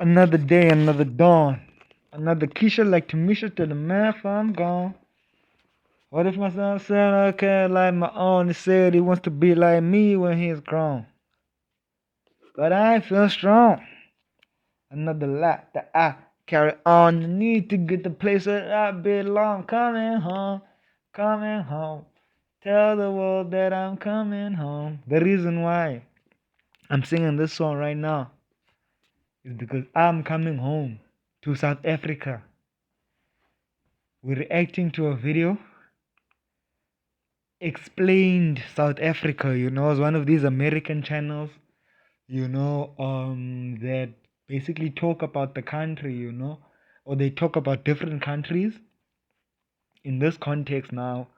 Another day, another dawn. Another Keisha like Tamisha to the math, I'm gone. What if my son said I can't like my own? He said he wants to be like me when he's grown. But I feel strong. Another lot that I carry on. The need to get the place that I belong. Coming home, coming home. Tell the world that I'm coming home. The reason why I'm singing this song right now is because I'm coming home to South Africa. We're reacting to a video explained South Africa, it's one of these American channels, that basically talk about the country, or they talk about different countries. In this context now,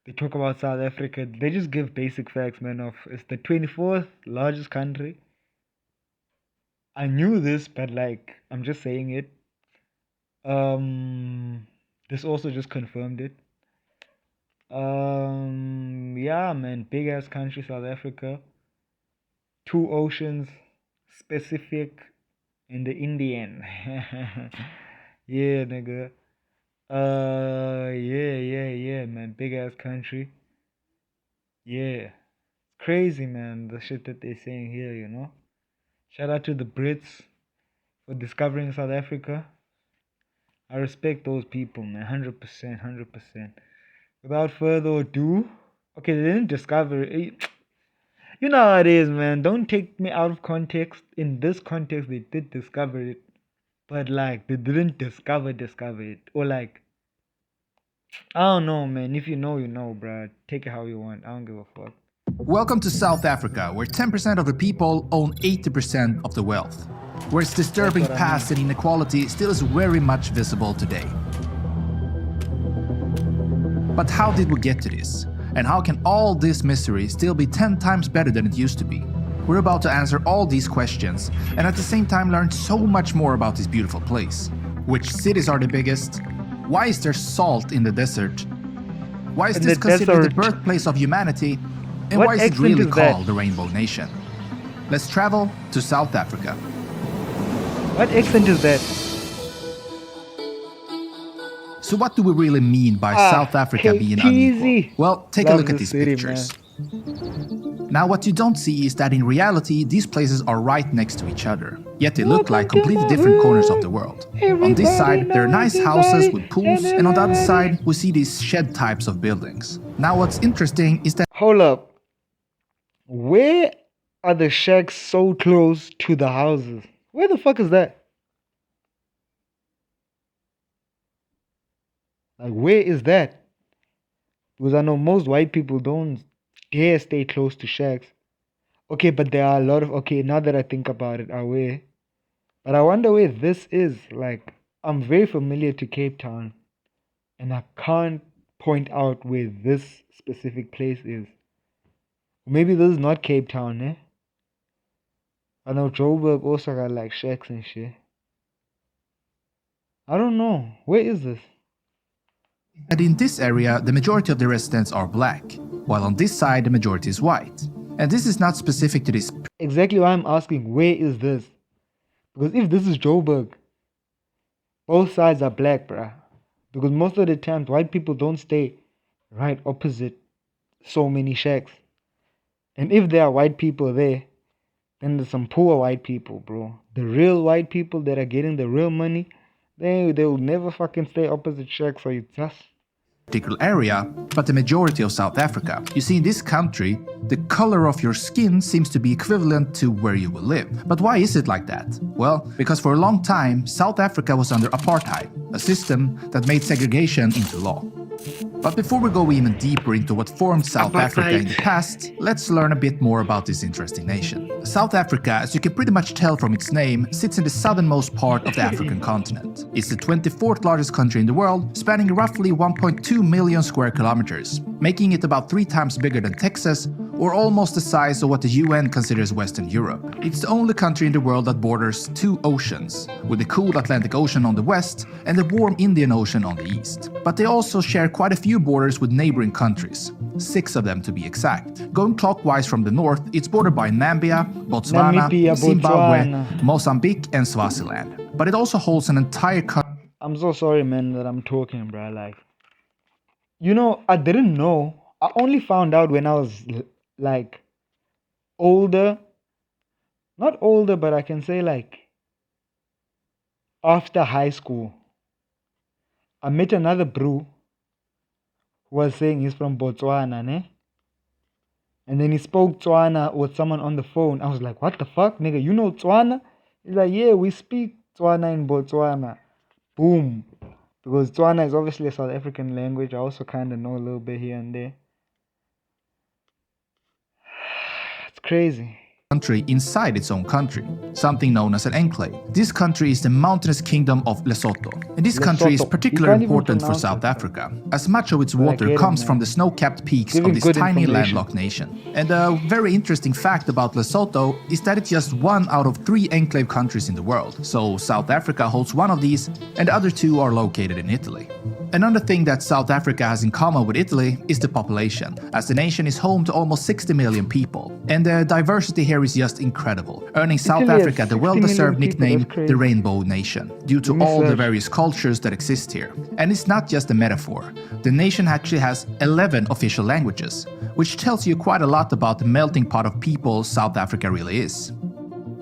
they talk about South Africa. They just give basic facts, man, of it's the 24th largest country. I knew this, but like I'm just saying it. This also just confirmed it. Yeah, man, big ass country, South Africa. 2 oceans, Pacific and the Indian. Yeah, nigga. Yeah, man, big ass country. Yeah, crazy, man, the shit that they're saying here. Shout out to the Brits for discovering South Africa. I respect those people, man, 100%, 100%. Without further ado, okay, they didn't discover it. You know how it is, man. Don't take me out of context. In this context, they did discover it, but like they didn't discover it, or like I don't know, man. If you know, you know, bruh. Take it how you want. I don't give a fuck. Welcome to South Africa, where 10% of the people own 80% of the wealth, where its disturbing past and inequality still is very much visible today. But how did we get to this? And how can all this misery still be 10 times better than it used to be? We're about to answer all these questions and at the same time learn so much more about this beautiful place. Which cities are the biggest? Why is there salt in the desert? Why is this considered the birthplace of humanity? And why is it really called the Rainbow Nation? Let's travel to South Africa. What accent is that? So what do we really mean by South Africa being unequal? Well, take a look at these pictures. Now what you don't see is that in reality, these places are right next to each other. Yet they look like completely different corners of the world. On this side, there are nice houses with pools, and on the other side, we see these shed types of buildings. Now what's interesting is that... Hold up. Where are the shacks so close to the houses? Where the fuck is that? Like, where is that? Because I know most white people don't dare stay close to shacks. Okay, but there are a lot of... Okay, now that I think about it, where? But I wonder where this is. Like, I'm very familiar to Cape Town. And I can't point out where this specific place is. Maybe this is not Cape Town, eh? I know Joburg also got like shacks and shit. I don't know. Where is this? And in this area, the majority of the residents are black, while on this side, the majority is white. And this is not specific to this. Exactly why I'm asking, where is this? Because if this is Joburg, both sides are black, bruh. Because most of the times, white people don't stay right opposite so many shacks. And if there are white people there, then there's some poor white people, bro. The real white people that are getting the real money, they will never fucking stay opposite shacks, so you just... particular area, but the majority of South Africa. You see, in this country, the color of your skin seems to be equivalent to where you will live. But why is it like that? Well, because for a long time, South Africa was under apartheid, a system that made segregation into law. But before we go even deeper into what formed South Africa in the past, let's learn a bit more about this interesting nation. South Africa, as you can pretty much tell from its name, sits in the southernmost part of the African continent. It's the 24th largest country in the world, spanning roughly 1.2 million square kilometers, making it about 3 times bigger than Texas or almost the size of what the UN considers Western Europe. It's the only country in the world that borders two oceans, with the cool Atlantic Ocean on the west and the warm Indian Ocean on the east. But they also share quite a few borders with neighboring countries, 6 of them to be exact. Going clockwise from the north, it's bordered by Namibia, Botswana, Zimbabwe, Mozambique and Swaziland. But it also holds an entire country. I'm so sorry, man, that I'm talking, bro. Like, you know, I didn't know. I only found out when I was like older. Not older, but I can say like after high school. I met another bro who was saying he's from Botswana, ne? And then he spoke Tswana with someone on the phone. I was like, what the fuck, nigga? You know Tswana? He's like, yeah, we speak Tswana in Botswana. Boom. Because Tswana is obviously a South African language. I also kind of know a little bit here and there. It's crazy. Country inside its own country, something known as an enclave. This country is the mountainous kingdom of Lesotho, and this country is particularly important for South Africa, as much of its water comes from the snow-capped peaks of this tiny landlocked nation. And a very interesting fact about Lesotho is that it's just one out of 3 enclave countries in the world, so South Africa holds one of these, and the other 2 are located in Italy. Another thing that South Africa has in common with Italy is the population, as the nation is home to almost 60 million people, and the diversity here is just incredible, earning South Africa the well-deserved nickname the Rainbow Nation, due to all the various cultures that exist here. And it's not just a metaphor. The nation actually has 11 official languages, which tells you quite a lot about the melting pot of people South Africa really is.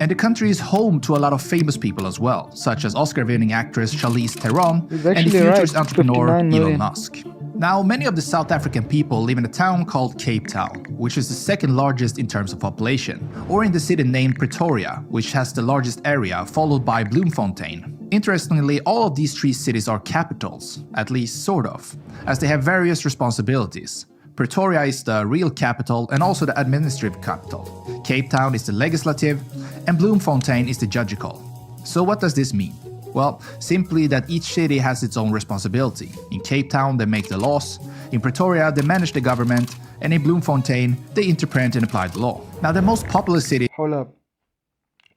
And the country is home to a lot of famous people as well, such as Oscar-winning actress Charlize Theron and the future's entrepreneur Elon Musk. Now, many of the South African people live in a town called Cape Town, which is the second largest in terms of population, or in the city named Pretoria, which has the largest area, followed by Bloemfontein. Interestingly, all of these 3 cities are capitals, at least sort of, as they have various responsibilities. Pretoria is the real capital and also the administrative capital. Cape Town is the legislative, and Bloemfontein is the judicial. So what does this mean? Well, simply that each city has its own responsibility. In Cape Town, they make the laws, in Pretoria, they manage the government, and in Bloemfontein, they interpret and apply the law. Now, the most populous city... Hold up,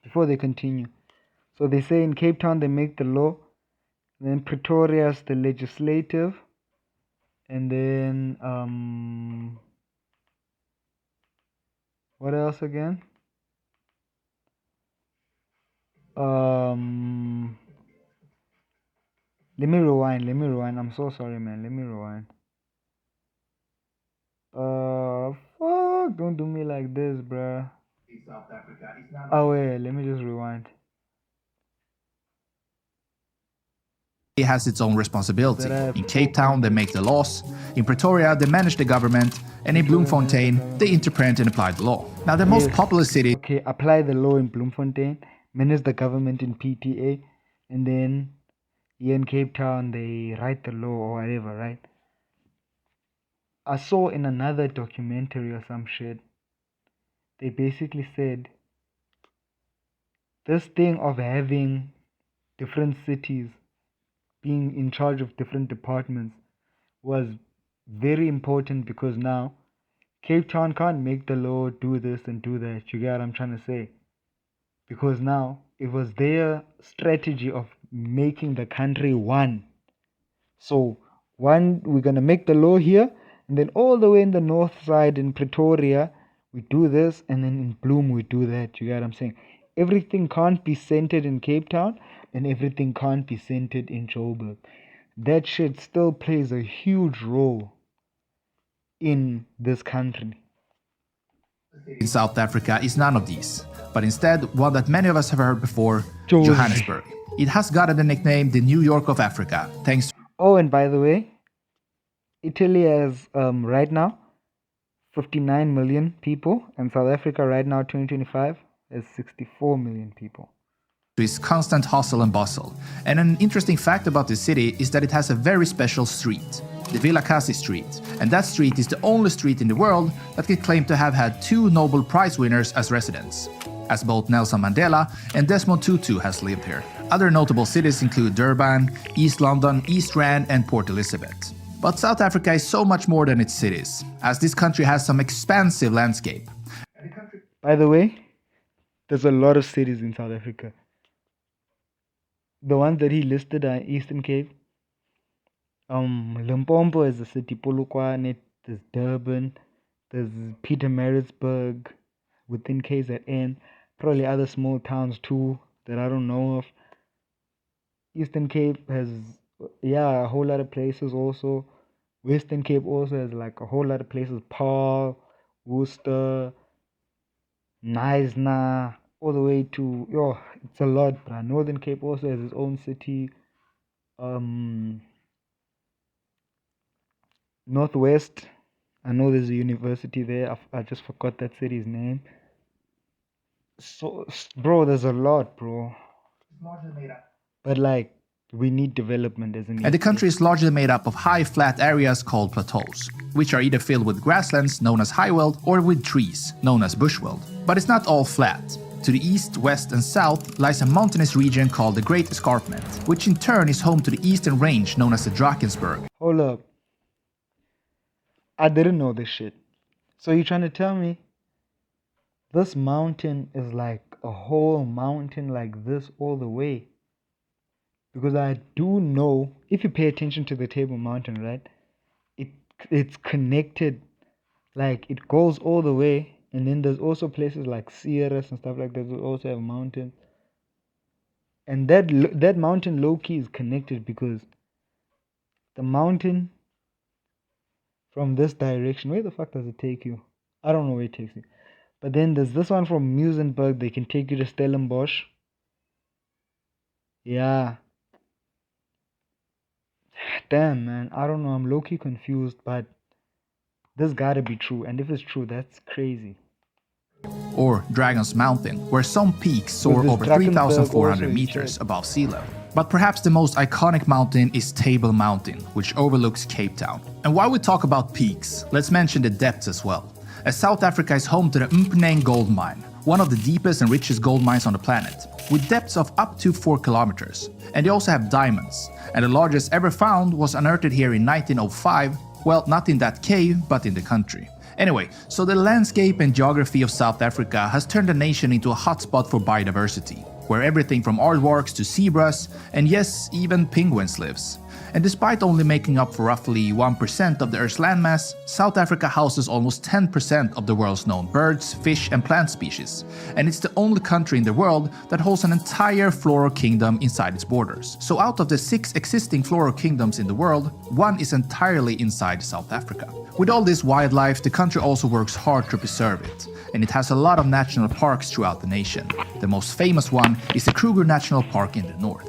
before they continue. So they say in Cape Town, they make the law, then Pretoria is the legislative, and then, what else again? Let me rewind. I'm so sorry, man. Let me rewind. Fuck, don't do me like this, bruh. Oh, wait, let me just rewind. It has its own responsibility. In Cape Town, they make the laws, in Pretoria, they manage the government, and in Bloemfontein, they interpret and apply the law. Now, the most populous city... Okay, apply the law in Bloemfontein, manage the government in PTA, and then here in Cape Town, they write the law or whatever, right? I saw in another documentary or some shit, they basically said this thing of having different cities being in charge of different departments was very important, because now Cape Town can't make the law, do this and do that. You get what I'm trying to say? Because now it was their strategy of making the country one. So we're gonna make the law here, and then all the way in the north side in Pretoria we do this, and then in Bloem we do that. You get what I'm saying? Everything can't be centered in Cape Town, and everything can't be centered in Joburg. That shit still plays a huge role in this country. In South Africa is none of these, but instead one that many of us have heard before, Johannesburg. It has gotten the nickname the New York of Africa, thanks to... Oh, and by the way, Italy has right now 59 million people, and South Africa right now 2025 has 64 million people. To its constant hustle and bustle. And an interesting fact about this city is that it has a very special street, the Villa Kasi Street, and that street is the only street in the world that can claim to have had 2 Nobel Prize winners as residents, as both Nelson Mandela and Desmond Tutu has lived here. Other notable cities include Durban, East London, East Rand and Port Elizabeth. But South Africa is so much more than its cities, as this country has some expansive landscape. By the way, there's a lot of cities in South Africa. The ones that he listed are Eastern Cape. Limpopo is a city. Polokwane, there's Durban, there's Pietermaritzburg within KZN. Probably other small towns too that I don't know of. Eastern Cape has a whole lot of places also. Western Cape also has like a whole lot of places. Paarl, Worcester, Knysna, all the way to it's a lot, bruh. Northern Cape also has its own city. Northwest, I know there's a university there. I just forgot that city's name. So, bro, there's a lot, bro. But like, we need development as an. And the country is largely made up of high flat areas called plateaus, which are either filled with grasslands known as highveld or with trees known as bushveld. But it's not all flat. To the east, west and south lies a mountainous region called the Great Escarpment, which in turn is home to the eastern range known as the Drakensberg. Hold up. I didn't know this shit. So you're trying to tell me this mountain is like a whole mountain like this all the way? Because I do know, if you pay attention to the Table Mountain, right, it's connected, like it goes all the way, and then there's also places like Sierras and stuff like that that also have mountains, and that mountain low-key is connected because the mountain from this direction, where the fuck does it take you? I don't know where it takes you, but then there's this one from Muizenberg, they can take you to Stellenbosch. Yeah. Damn, man, I don't know, I'm low-key confused, but this gotta be true, and if it's true, that's crazy. Or Dragon's Mountain, where some peaks soar over 3,400 meters above sea level. But perhaps the most iconic mountain is Table Mountain, which overlooks Cape Town. And while we talk about peaks, let's mention the depths as well, as South Africa is home to the Mponeng gold mine, one of the deepest and richest gold mines on the planet, with depths of up to 4 kilometers. And they also have diamonds, and the largest ever found was unearthed here in 1905, well, not in that cave, but in the country. Anyway, so the landscape and geography of South Africa has turned the nation into a hotspot for biodiversity, where everything from aardvarks to zebras, and yes, even penguins lives. And despite only making up for roughly 1% of the Earth's landmass, South Africa houses almost 10% of the world's known birds, fish and plant species. And it's the only country in the world that holds an entire floral kingdom inside its borders. So out of the 6 existing floral kingdoms in the world, 1 is entirely inside South Africa. With all this wildlife, the country also works hard to preserve it. And it has a lot of national parks throughout the nation. The most famous one is the Kruger National Park in the north.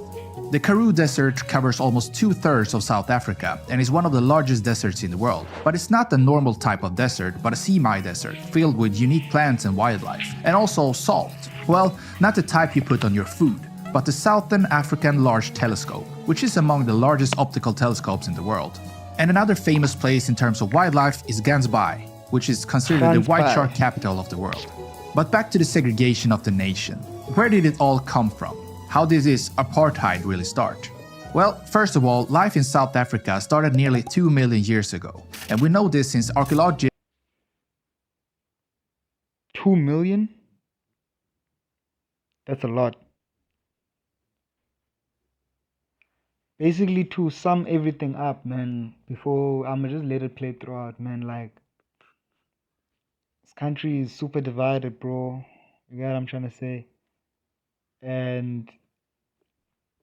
The Karoo Desert covers almost 2/3 of South Africa and is one of the largest deserts in the world. But it's not a normal type of desert, but a semi-desert, filled with unique plants and wildlife. And also salt. Well, not the type you put on your food, but the Southern African Large Telescope, which is among the largest optical telescopes in the world. And another famous place in terms of wildlife is Gansbaai, which is considered the white shark capital of the world. But back to the segregation of the nation. Where did it all come from? How did this apartheid really start? Well, first of all, life in South Africa started nearly 2 million years ago. And we know this since archaeology. 2 million? That's a lot. Basically, to sum everything up, man, before I'ma just let it play throughout, man, like, this country is super divided, bro. You get what I'm trying to say? And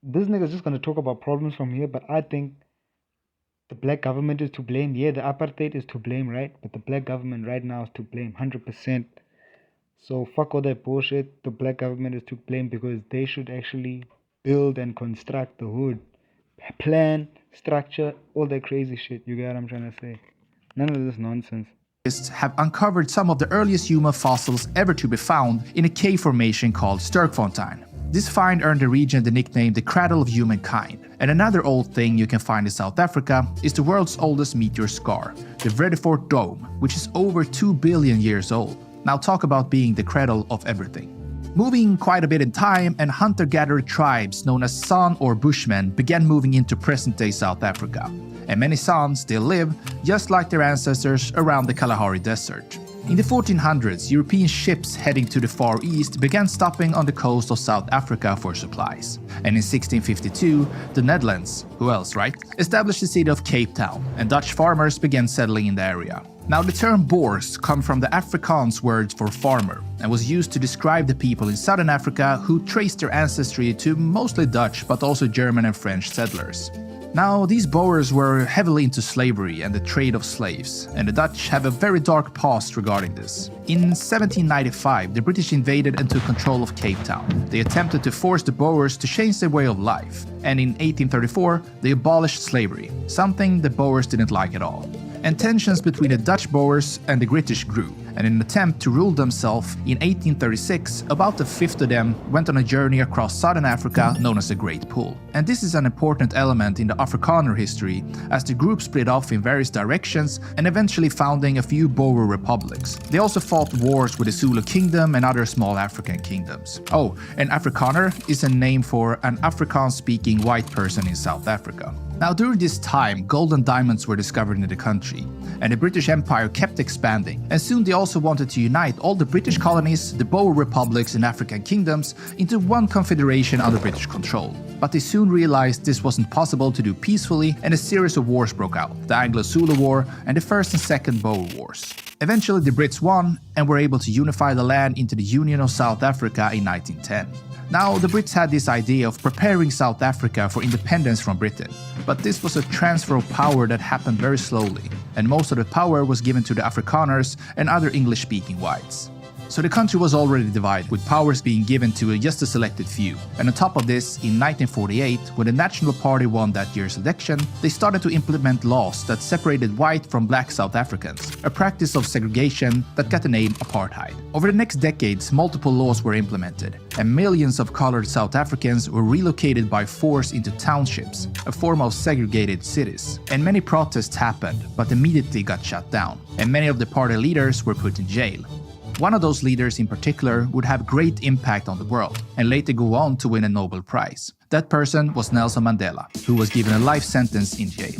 this nigga's just gonna talk about problems from here, but I think the black government is to blame. Yeah, the apartheid is to blame, right? But the black government right now is to blame, 100%. So fuck all that bullshit. The black government is to blame because they should actually build and construct the hood. Plan, structure, all that crazy shit. You get what I'm trying to say? None of this nonsense. Have uncovered some of the earliest human fossils ever to be found in a cave formation called Sterkfontein. This find earned the region the nickname the Cradle of Humankind. And another old thing you can find in South Africa is the world's oldest meteor scar, the Vredefort Dome, which is over 2 billion years old. Now talk about being the cradle of everything. Moving quite a bit in time, and hunter-gatherer tribes known as San or Bushmen began moving into present-day South Africa. and many sons still live, just like their ancestors, around the Kalahari Desert. In the 1400s, European ships heading to the Far East began stopping on the coast of South Africa for supplies. And in 1652, the Netherlands, who else, right, established the city of Cape Town, and Dutch farmers began settling in the area. Now, the term Boers come from the Afrikaans word for farmer and was used to describe the people in southern Africa who traced their ancestry to mostly Dutch but also German and French settlers. Now, these Boers were heavily into slavery and the trade of slaves, and the Dutch have a very dark past regarding this. In 1795, the British invaded and took control of Cape Town. They attempted to force the Boers to change their way of life, and in 1834, they abolished slavery, something the Boers didn't like at all. And tensions between the Dutch Boers and the British grew, and in an attempt to rule themselves in 1836, about a fifth of them went on a journey across southern Africa known as the Great Pull. And this is an important element in the Afrikaner history, as the group split off in various directions and eventually founding a few Boer republics. They also fought wars with the Zulu Kingdom and other small African kingdoms. Oh, and Afrikaner is a name for an Afrikaans-speaking white person in South Africa. Now, during this time, gold and diamonds were discovered in the country, and the British Empire kept expanding, and soon they also wanted to unite all the British colonies, the Boer republics and African kingdoms into one confederation under British control. But they soon realized this wasn't possible to do peacefully, and a series of wars broke out, the Anglo-Zulu War and the First and Second Boer Wars. Eventually the Brits won and were able to unify the land into the Union of South Africa in 1910. Now, the Brits had this idea of preparing South Africa for independence from Britain, but this was a transfer of power that happened very slowly, and most of the power was given to the Afrikaners and other English-speaking whites. So the country was already divided, with powers being given to just a selected few. And on top of this, in 1948, when the National Party won that year's election, they started to implement laws that separated white from black South Africans, a practice of segregation that got the name apartheid. Over the next decades, multiple laws were implemented, and millions of colored South Africans were relocated by force into townships, a form of segregated cities. And many protests happened, but immediately got shut down, and many of the party leaders were put in jail. One of those leaders in particular would have great impact on the world, and later go on to win a Nobel Prize. That person was Nelson Mandela, who was given a life sentence in jail.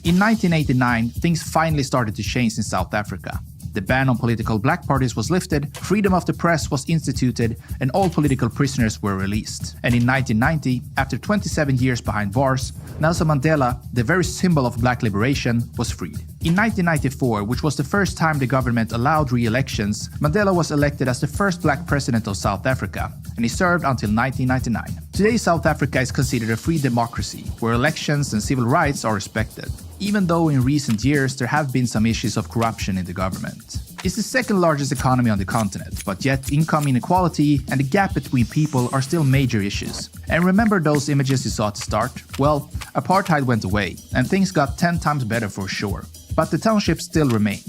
In 1989, things finally started to change in South Africa. The ban on political black parties was lifted, freedom of the press was instituted, and all political prisoners were released. And in 1990, after 27 years behind bars, Nelson Mandela, the very symbol of black liberation, was freed. In 1994, which was the first time the government allowed re-elections, Mandela was elected as the first black president of South Africa, and he served until 1999. Today, South Africa is considered a free democracy, where elections and civil rights are respected, even though in recent years there have been some issues of corruption in the government. It's the second largest economy on the continent, but yet income inequality and the gap between people are still major issues. And remember those images you saw at the start? Well, apartheid went away, and things got 10 times better for sure. But the townships still remain.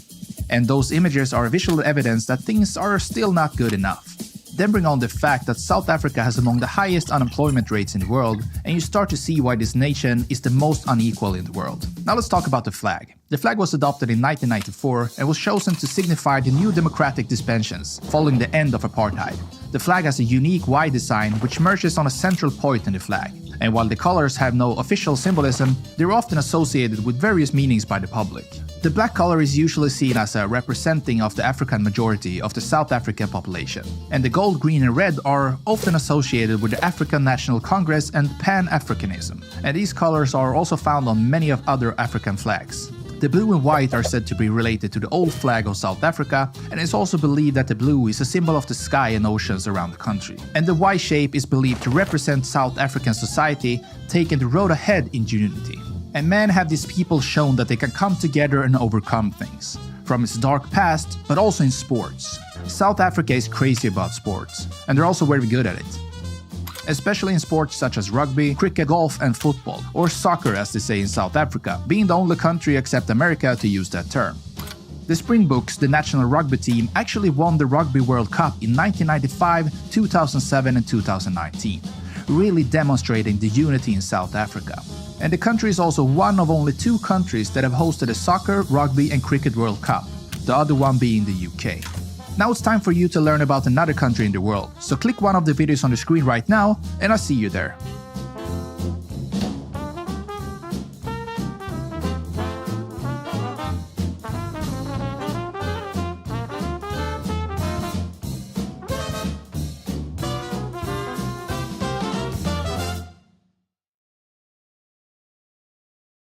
And those images are visual evidence that things are still not good enough. Then bring on the fact that South Africa has among the highest unemployment rates in the world, and you start to see why this nation is the most unequal in the world. Now let's talk about the flag. The flag was adopted in 1994 and was chosen to signify the new democratic dispensations following the end of apartheid. The flag has a unique Y design which merges on a central point in the flag. And while the colors have no official symbolism, they're often associated with various meanings by the public. The black color is usually seen as a representing of the African majority of the South African population, and the gold, green and red are often associated with the African National Congress and Pan-Africanism, and these colors are also found on many of other African flags. The blue and white are said to be related to the old flag of South Africa, and it's also believed that the blue is a symbol of the sky and oceans around the country. And the Y shape is believed to represent South African society taking the road ahead in unity. And men have these people shown that they can come together and overcome things, from its dark past, but also in sports. South Africa is crazy about sports, and they're also very good at it. Especially in sports such as rugby, cricket, golf and football, or soccer as they say in South Africa, being the only country except America to use that term. The Springboks, the national rugby team, actually won the Rugby World Cup in 1995, 2007 and 2019, really demonstrating the unity in South Africa. And the country is also one of only 2 countries that have hosted a soccer, rugby and cricket World Cup, the other one being the UK. Now it's time for you to learn about another country in the world, so click one of the videos on the screen right now and I'll see you there.